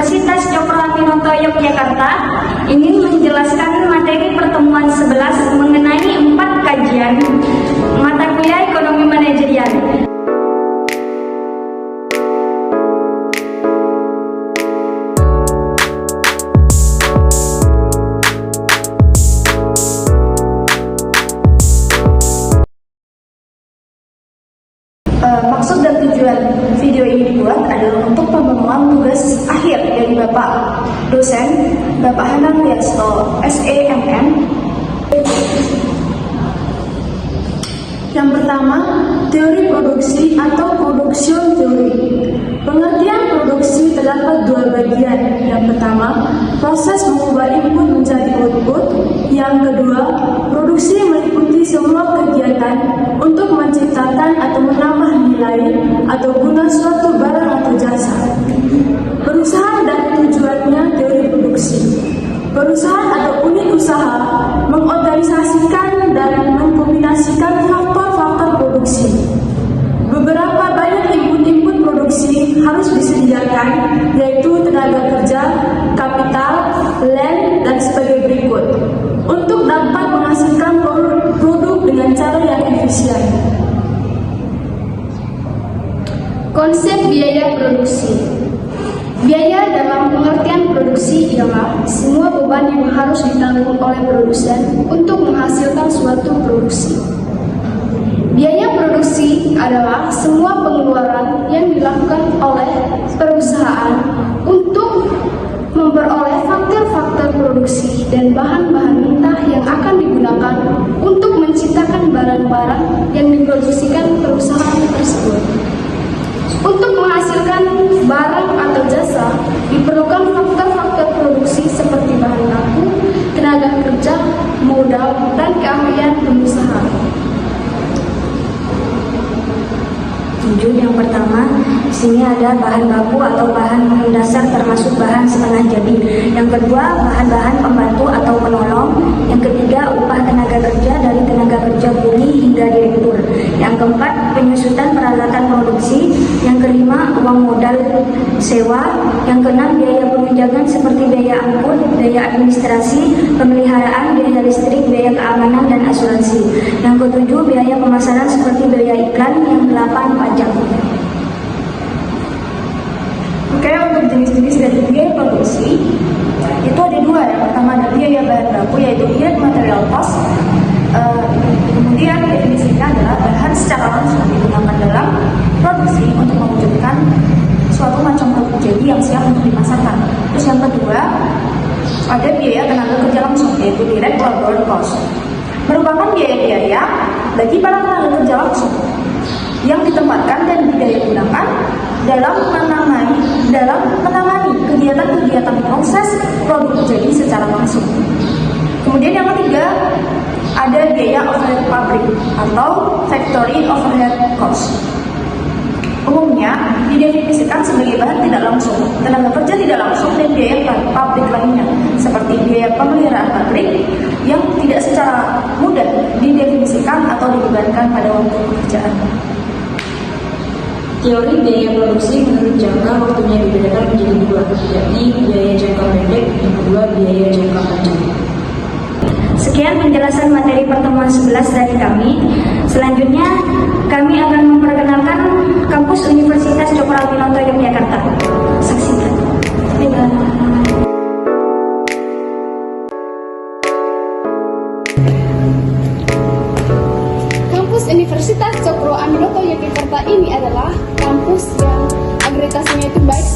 Universitas Cokro Aminoto Yogyakarta ingin menjelaskan materi pertemuan 11 mengenai 4 kajian mata kuliah ekonomi manajerial. Maksud dan tujuan video ini dibuat adalah untuk pemenuhan tugas akhir dari Bapak dosen Bapak Hanang Liasto, SEMN. Yang pertama, teori produksi atau production theory. Pengertian produksi terdapat 2 bagian. Yang pertama, proses mengubah input menjadi output. Yang kedua, produksi meliputi semua kegiatan untuk menciptakan atau menambah nilai atau guna suatu barang atau jasa. Perusahaan dan tujuannya teori produksi. Perusahaan atau unit usaha mengorganisasikan dan mengkombinasikan faktor-faktor produksi. Beberapa banyak input produksi harus disediakan, yaitu tenaga kerja, kapital, land, dan sebagai berikut, untuk dapat menghasilkan produk dengan cara yang efisien. Konsep biaya produksi. Biaya dalam pengertian produksi ialah semua beban yang harus ditanggung oleh produsen untuk menghasilkan suatu produksi. Biaya produksi adalah semua pengeluaran yang dilakukan oleh perusahaan untuk memperoleh faktor-faktor produksi dan bahan-bahan mentah yang akan digunakan untuk menciptakan barang-barang yang diproduksikan perusahaan tersebut. Untuk menghasilkan barang atau jasa, diperlukan faktor-faktor produksi seperti bahan baku, tenaga kerja, modal, dan keahlian pengusaha. Yang pertama, di sini ada bahan baku atau bahan dasar termasuk bahan setengah jadi. Yang kedua, bahan-bahan pembantu atau penolong. Yang ketiga, upah tenaga kerja dari tenaga kerja kuli hingga direktur. Yang keempat, penyusutan peralatan produksi. Yang kelima, uang modal sewa. Yang keenam, biaya penunjangan seperti biaya angkut, biaya administrasi, pemeliharaan, biaya listrik, biaya keamanan, dan asuransi. Yang ketujuh, biaya pemasaran seperti biaya iklan. Yang delapan, pajak. Oke, untuk jenis-jenis dari biaya produksi itu ada 2. Yang pertama ada biaya bahan baku, yaitu unit material cost. Kemudian definisinya adalah bahan secara langsung digunakan dalam produksi untuk mewujudkan suatu macam produk jadi yang siap untuk dipasarkan. Terus yang kedua ada biaya tenaga kerja langsung, yaitu direct labor cost, merupakan biaya-biaya bagi para tenaga kerja langsung yang ditempatkan dan didaya gunakan dalam menangani kegiatan-kegiatan proses produk jadi secara langsung. Kemudian yang ketiga ada biaya overhead pabrik atau factory overhead cost. Umumnya didefinisikan sebagai bahan tidak langsung, tenaga kerja tidak langsung, dan biaya pabrik lainnya seperti biaya pemeliharaan pabrik yang tidak secara mudah didefinisikan atau dibebankan pada waktu pekerjaan. Teori biaya produksi menurut jangka waktunya dibedakan menjadi 2, yakni biaya jangka pendek dan kedua biaya jangka panjang. Sekian penjelasan materi pertemuan 11 dari kami. Selanjutnya, kami akan memperkenalkan kampus Universitas Cokro Aminoto Yogyakarta. Saksikan. Kampus Universitas Cokro Aminoto Yogyakarta ini adalah kampus yang akreditasinya itu baik